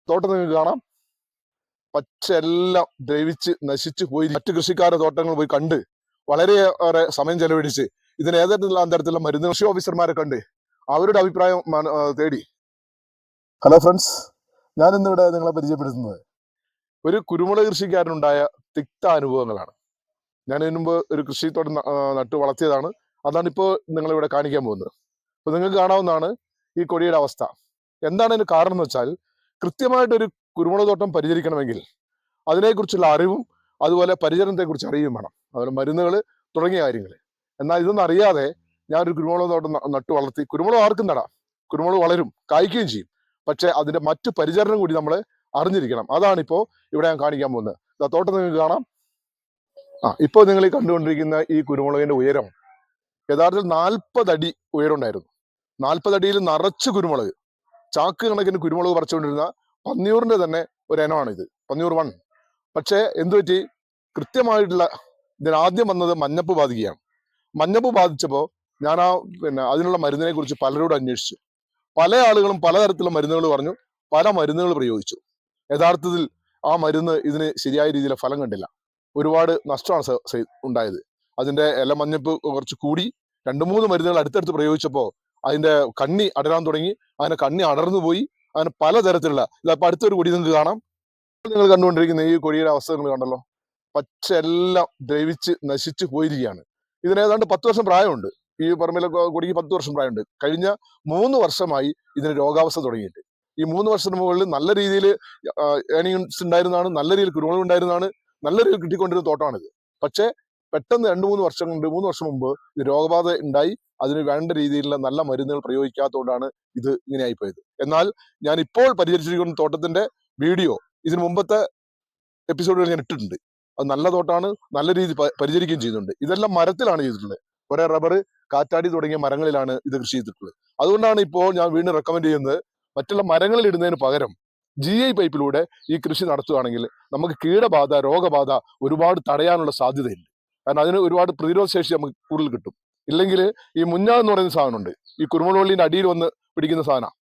തോട്ടം നിങ്ങൾക്ക് കാണാം. പച്ച എല്ലാം ദ്രവിച്ച് നശിച്ചു പോയി. മറ്റു കൃഷിക്കാരുടെ തോട്ടങ്ങൾ പോയി കണ്ട് വളരെയേറെ സമയം ചെലവഴിച്ച് ഇതിന് ഏതെല്ലാം തരത്തിലുള്ള മരുന്ന് കൃഷി ഓഫീസർമാരെ കണ്ട് അവരുടെ അഭിപ്രായം തേടി. ഹലോ ഫ്രണ്ട്സ്, ഞാൻ ഇന്നിവിടെ നിങ്ങളെ പരിചയപ്പെടുത്തുന്നത് ഒരു കുരുമുളക് കൃഷിക്കാരനുണ്ടായ തിക്ത അനുഭവങ്ങളാണ്. ഞാൻ ഇതിനു മുമ്പ് ഒരു കൃഷിത്തോട്ടം നട്ടു വളർത്തിയതാണ്. അതാണ് ഇപ്പോൾ നിങ്ങളിവിടെ കാണിക്കാൻ പോകുന്നത്. അപ്പോൾ നിങ്ങൾക്ക് കാണാവുന്നതാണ് ഈ കൊടിയുടെ അവസ്ഥ. എന്താണ് ഇതിന് കാരണം എന്ന് വെച്ചാൽ, കൃത്യമായിട്ടൊരു കുരുമുളക് തോട്ടം പരിചരിക്കണമെങ്കിൽ അതിനെക്കുറിച്ചുള്ള അറിവും അതുപോലെ പരിചരണത്തെക്കുറിച്ച് അറിയുകയും വേണം. അതുപോലെ മരുന്നുകൾ തുടങ്ങിയ കാര്യങ്ങൾ. എന്നാൽ ഇതൊന്നും അറിയാതെ ഞാനൊരു കുരുമുളക് തോട്ടം നട്ടു വളർത്തി. കുരുമുളക് ആർക്കും നടാം, കുരുമുളക് വളരും, കായ്ക്കുകയും ചെയ്യും. പക്ഷെ അതിന്റെ മറ്റു പരിചരണം കൂടി നമ്മൾ അറിഞ്ഞിരിക്കണം. അതാണിപ്പോൾ ഇവിടെ ഞാൻ കാണിക്കാൻ പോകുന്നത്. തോട്ടം നിങ്ങൾക്ക് കാണാം. ഇപ്പോൾ നിങ്ങൾ ഈ കണ്ടുകൊണ്ടിരിക്കുന്ന ഈ കുരുമുളകിന്റെ ഉയരം യഥാർത്ഥത്തിൽ 40 അടി ഉയരം ഉണ്ടായിരുന്നു. 40 അടിയിൽ നിറച്ച് കുരുമുളക്, ചാക്ക് കണക്കിന് കുരുമുളക് പറിച്ചുകൊണ്ടിരുന്ന പന്നിയൂറിന്റെ തന്നെ ഒരു ഇനമാണിത്, പന്നിയൂർ 1. പക്ഷേ എന്തുപറ്റി, കൃത്യമായിട്ടുള്ള ഇതിനാദ്യം വന്നത് മഞ്ഞപ്പ് ബാധിക്കുകയാണ്. മഞ്ഞപ്പ് ബാധിച്ചപ്പോൾ ഞാൻ അതിനുള്ള മരുന്നിനെ കുറിച്ച് പലരോടും അന്വേഷിച്ചു. പല ആളുകളും പലതരത്തിലുള്ള മരുന്നുകൾ പറഞ്ഞു, പല മരുന്നുകൾ പ്രയോഗിച്ചു. യഥാർത്ഥത്തിൽ ആ മരുന്ന് ഇതിന് ശരിയായ രീതിയിൽ ഫലം കണ്ടില്ല. ഒരുപാട് നഷ്ടമാണ് ഉണ്ടായത്. അതിന്റെ ഇല മഞ്ഞപ്പ് കുറച്ച് കൂടി. 2-3 മരുന്നുകൾ അടുത്തടുത്ത് പ്രയോഗിച്ചപ്പോൾ അതിന്റെ കണ്ണി അടരാൻ തുടങ്ങി. അതിന്റെ കണ്ണി അടർന്നു പോയി. അതിന് പലതരത്തിലുള്ള ഇതപ്പോൾ അടുത്തൊരു കൊടി നിങ്ങൾക്ക് കാണാം. നിങ്ങൾ കണ്ടുകൊണ്ടിരിക്കുന്ന ഈ കൊടിയുടെ അവസ്ഥ നിങ്ങൾ കണ്ടല്ലോ. പച്ച എല്ലാം ദ്രവിച്ച് നശിച്ചു പോയിരിക്കുകയാണ്. ഇതിന് ഏതാണ്ട് 10 വർഷം പ്രായമുണ്ട്. ഈ പറമ്പിലെ കൊടിക്ക് 10 വർഷം പ്രായമുണ്ട്. കഴിഞ്ഞ 3 വർഷമായി ഇതിന് രോഗാവസ്ഥ തുടങ്ങിയിട്ട്. ഈ 3 വർഷത്തിന് മുകളിൽ നല്ല രീതിയിൽ ഏണിങ്സ് ഉണ്ടായിരുന്നതാണ്, നല്ല രീതിയിൽ കുരുമുളക് ഉണ്ടായിരുന്നതാണ്, നല്ല രീതിയിൽ കിട്ടിക്കൊണ്ടിരുന്ന തോട്ടമാണിത്. പക്ഷേ പെട്ടെന്ന് 2-3 വർഷം കൊണ്ട് 3 വർഷം മുമ്പ് ഇത് രോഗബാധ ഉണ്ടായി. അതിന് വേണ്ട രീതിയിലുള്ള നല്ല മരുന്നുകൾ പ്രയോഗിക്കാത്തതുകൊണ്ടാണ് ഇത് ഇങ്ങനെ ആയിപ്പോയത്. എന്നാൽ ഞാൻ ഇപ്പോൾ പരിചരിച്ചിരിക്കുന്ന തോട്ടത്തിന്റെ വീഡിയോ ഇതിന് മുമ്പത്തെ എപ്പിസോഡുകൾ ഞാൻ ഇട്ടിട്ടുണ്ട്. അത് നല്ല തോട്ടാണ്, നല്ല രീതിയിൽ പരിചരിക്കുകയും ചെയ്യുന്നുണ്ട്. ഇതെല്ലാം മരത്തിലാണ് ചെയ്തിട്ടുള്ളത്. കുറെ റബ്ബർ, കാറ്റാടി തുടങ്ങിയ മരങ്ങളിലാണ് ഇത് കൃഷി ചെയ്തിട്ടുള്ളത്. അതുകൊണ്ടാണ് ഇപ്പോൾ ഞാൻ വീണ്ടും റെക്കമെൻഡ് ചെയ്യുന്നത്, മറ്റുള്ള മരങ്ങളിൽ ഇടുന്നതിന് പകരം GI പൈപ്പിലൂടെ ഈ കൃഷി നടത്തുകയാണെങ്കിൽ നമുക്ക് കീടബാധ, രോഗബാധ ഒരുപാട് തടയാനുള്ള സാധ്യതയുണ്ട്. കാരണം അതിന് ഒരുപാട് പ്രതിരോധ ശേഷി നമുക്ക് കൂടുതൽ കിട്ടും. ഇല്ലെങ്കിൽ ഈ മുഞ്ഞ എന്ന് പറയുന്ന സാധനമുണ്ട്, ഈ കുരുമുളക് വള്ളിന്റെ അടിയിൽ വന്ന് പിടിക്കുന്ന സാധനം,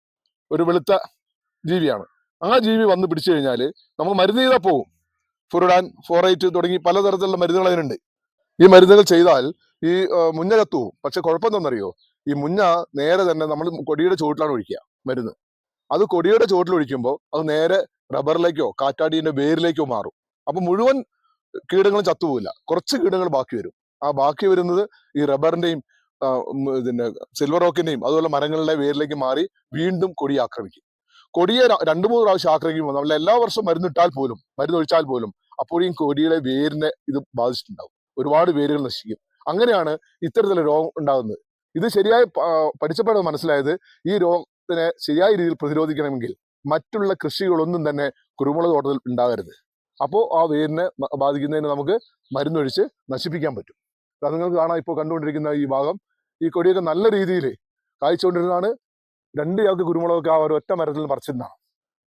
ഒരു വെളുത്ത ജീവിയാണ്. ആ ജീവി വന്ന് പിടിച്ചു കഴിഞ്ഞാൽ നമുക്ക് മരുന്ന് ചെയ്താൽ പോകും. ഫുറുഡാൻ, 4-8 തുടങ്ങി പലതരത്തിലുള്ള മരുന്നുകൾ അതിനുണ്ട്. ഈ മരുന്നുകൾ ചെയ്താൽ ഈ മുഞ്ഞ കത്തുപോകും. പക്ഷെ കുഴപ്പമെന്താണെന്നറിയോ, ഈ മുഞ്ഞ നേരെ തന്നെ നമ്മൾ കൊടിയുടെ ചുവട്ടിലാണ് ഒഴിക്കുക മരുന്ന്. അത് കൊടിയുടെ ചുവട്ടിൽ ഒഴിക്കുമ്പോൾ അത് നേരെ റബ്ബറിലേക്കോ കാറ്റാടിയുടെ വേരിലേക്കോ മാറും. അപ്പൊ മുഴുവൻ കീടങ്ങളും ചത്തുപോകില്ല, കുറച്ച് കീടങ്ങൾ ബാക്കി വരും. ആ ബാക്കി വരുന്നത് ഈ റബ്ബറിന്റെയും ഇതിന്റെ സിൽവർ ഓക്കിന്റെയും അതുപോലെ മരങ്ങളുടെ വേരിലേക്ക് മാറി വീണ്ടും കൊടിയെ ആക്രമിക്കും. കൊടിയെ 2-3 പ്രാവശ്യം ആക്രമിക്കുമ്പോൾ നമ്മൾ എല്ലാ വർഷവും മരുന്ന് ഒഴിച്ചാൽ പോലും അപ്പോഴും കൊടിയുടെ വേരിനെ ഇത് ബാധിച്ചിട്ടുണ്ടാവും. ഒരുപാട് വേരുകൾ നശിക്കും. അങ്ങനെയാണ് ഇത്തരത്തിലുള്ള രോഗം ഉണ്ടാകുന്നത്. ഇത് ശരിയായി പഠിച്ചപ്പോഴാണ് മനസ്സിലായത്, ഈ രോഗത്തിനെ ശരിയായ രീതിയിൽ പ്രതിരോധിക്കണമെങ്കിൽ മറ്റുള്ള കൃഷികളൊന്നും തന്നെ കുരുമുളക് തോട്ടത്തിൽ ഉണ്ടാകരുത്. അപ്പോൾ ആ വേരിനെ ബാധിക്കുന്നതിന് നമുക്ക് മരുന്നൊഴിച്ച് നശിപ്പിക്കാൻ പറ്റും. അത് നിങ്ങൾക്ക് കാണാം. ഇപ്പോൾ കണ്ടുകൊണ്ടിരിക്കുന്ന ഈ ഭാഗം, ഈ കൊടിയൊക്കെ നല്ല രീതിയിൽ കായ്ച്ചുകൊണ്ടിരുന്നതാണ്. 2 ചാക്ക് കുരുമുളകൊക്കെ ആ ഒരൊറ്റ മരത്തിൽ പറിച്ചിരുന്നതാണ്.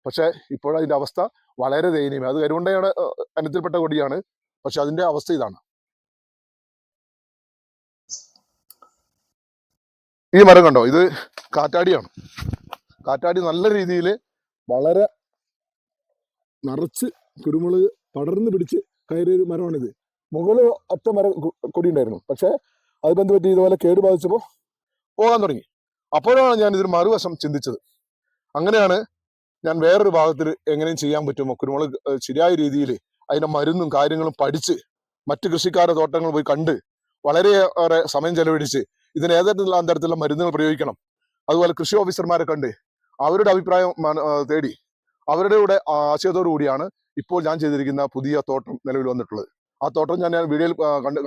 പക്ഷെ ഇപ്പോഴതിന്റെ അവസ്ഥ വളരെ ദയനീയം. അത് കരുവണ്ടയുടെ ഇനത്തിൽപ്പെട്ട കൊടിയാണ്. പക്ഷെ അതിന്റെ അവസ്ഥ ഇതാണ്. ഈ മരം കണ്ടോ, ഇത് കാറ്റാടിയാണ്. കാറ്റാടി നല്ല രീതിയിൽ വളരെ നിറച്ച് കുരുമുളക് പടർന്ന് പിടിച്ച് കയറിയൊരു മരമാണിത്. മുകളിൽ ഒറ്റ കൊടി ഉണ്ടായിരുന്നു. പക്ഷെ അത് ബന്ധു പറ്റി ഇതുപോലെ കേട് ബാധിച്ചപ്പോൾ പോകാൻ തുടങ്ങി. അപ്പോഴാണ് ഞാൻ ഇതിന് മറുവശം ചിന്തിച്ചത്. അങ്ങനെയാണ് ഞാൻ വേറൊരു ഭാഗത്തിൽ എങ്ങനെയും ചെയ്യാൻ പറ്റുമോ, കുരുമുളക് ശരിയായ രീതിയിൽ അതിന്റെ മരുന്നും കാര്യങ്ങളും പഠിച്ച് മറ്റു കൃഷിക്കാരുടെ തോട്ടങ്ങൾ പോയി കണ്ട് വളരെയേറെ സമയം ചെലവഴിച്ച് ഇതിന് ഏതെല്ലാം തരത്തിലുള്ള മരുന്നുകൾ പ്രയോഗിക്കണം, അതുപോലെ കൃഷി ഓഫീസർമാരെ കണ്ട് അവരുടെ അഭിപ്രായം തേടി അവരുടെ കൂടെ ആശയത്തോടു കൂടിയാണ് ഇപ്പോൾ ഞാൻ ചെയ്തിരിക്കുന്ന പുതിയ തോട്ടം നിലവിൽ വന്നിട്ടുള്ളത്. ആ തോട്ടം ഞാൻ വീഡിയോയിൽ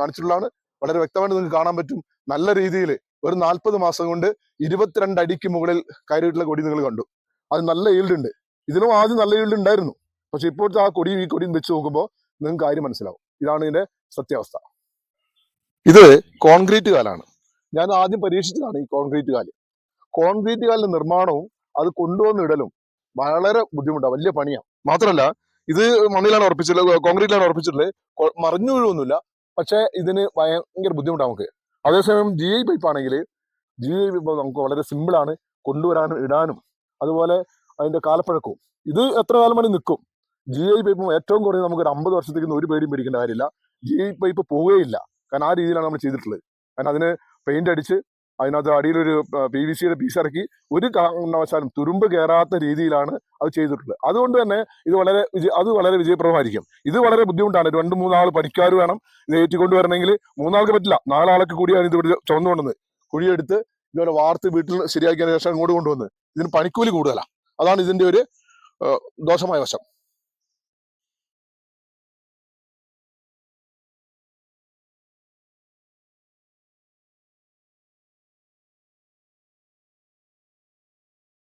കാണിച്ചിട്ടുള്ളതാണ്. വളരെ വ്യക്തമായിട്ട് നിങ്ങൾക്ക് കാണാൻ പറ്റും. നല്ല രീതിയിൽ ഒരു 40 മാസം കൊണ്ട് 22 അടിക്ക് മുകളിൽ കയറിയിട്ടുള്ള കൊടി നിങ്ങൾ കണ്ടു. അത് നല്ല ഈൽഡ് ഉണ്ട്. ഇതിനും ആദ്യം നല്ല ഈൽഡ് ഉണ്ടായിരുന്നു. പക്ഷെ ഇപ്പോഴത്തെ ആ കൊടിയും ഈ കൊടിയും വെച്ച് നോക്കുമ്പോൾ നിങ്ങൾക്ക് കാര്യം മനസ്സിലാവും. ഇതാണ് ഇതിന്റെ സത്യാവസ്ഥ. ഇത് കോൺക്രീറ്റ് കാലാണ്. ഞാൻ ആദ്യം പരീക്ഷിച്ചതാണ് ഈ കോൺക്രീറ്റ് കാല്. കോൺക്രീറ്റ് കാലിന്റെ നിർമ്മാണവും അത് കൊണ്ടുവന്ന് ഇടലും വളരെ ബുദ്ധിമുട്ടാണ്, വലിയ പണിയാണ്. മാത്രമല്ല ഇത് മണ്ണിലാണ് ഉറപ്പിച്ചിട്ടുള്ളത്, കോൺക്രീറ്റിലാണ് ഉറപ്പിച്ചിട്ടുള്ളത്. മറിഞ്ഞു വീഴുമൊന്നുമില്ല. പക്ഷെ ഇതിന് ഭയങ്കര ബുദ്ധിമുട്ടാണ് നമുക്ക്. അതേസമയം GI പൈപ്പ് ആണെങ്കിൽ GI പൈപ്പ് നമുക്ക് വളരെ സിമ്പിളാണ് കൊണ്ടുവരാനും ഇടാനും. അതുപോലെ അതിന്റെ കാലപ്പഴക്കവും. ഇത് എത്ര കാലം വേണമെങ്കിൽ നിൽക്കും. GI പൈപ്പും ഏറ്റവും കുറഞ്ഞത് നമുക്ക് ഒരു 50 വർഷത്തേക്ക് ഒരു പേടിയും പേടിക്കേണ്ട കാര്യമില്ല. GI പൈപ്പ് പോവുകയില്ല. കാരണം ആ രീതിയിലാണ് നമ്മൾ ചെയ്തിട്ടുള്ളത്. കാരണം അതിന് പെയിന്റ് അടിച്ച് അതിനകത്ത് അടിയിലൊരു PVC-യുടെ പീസ് ഇറക്കി ഒരു കാരണവശാലും തുരുമ്പ് കയറാത്ത രീതിയിലാണ് അത് ചെയ്തിട്ടുള്ളത്. അതുകൊണ്ട് തന്നെ ഇത് വളരെ വിജയപ്രദമായിരിക്കും. ഇത് വളരെ ബുദ്ധിമുട്ടാണ്. 2-3 ആൾ പണിക്കാർ വേണം ഇത് ഏറ്റിക്കൊണ്ടുവരണമെങ്കിൽ. 3 ആൾക്ക് പറ്റില്ല, 4 ആൾക്ക് കൂടിയാണ് ഇത് ഇവിടെ ചുമന്നുകൊണ്ടുവന്ന് കുഴിയെടുത്ത് ഇതുപോലെ വാർത്ത് വീട്ടിൽ ശരിയാക്കിയതിനു ശേഷം ഇങ്ങോട്ട് കൊണ്ടുവന്ന്. ഇതിന് പണിക്കൂലി കൂടുതലാണ്. അതാണ് ഇതിന്റെ ഒരു ദോഷമായ വശം.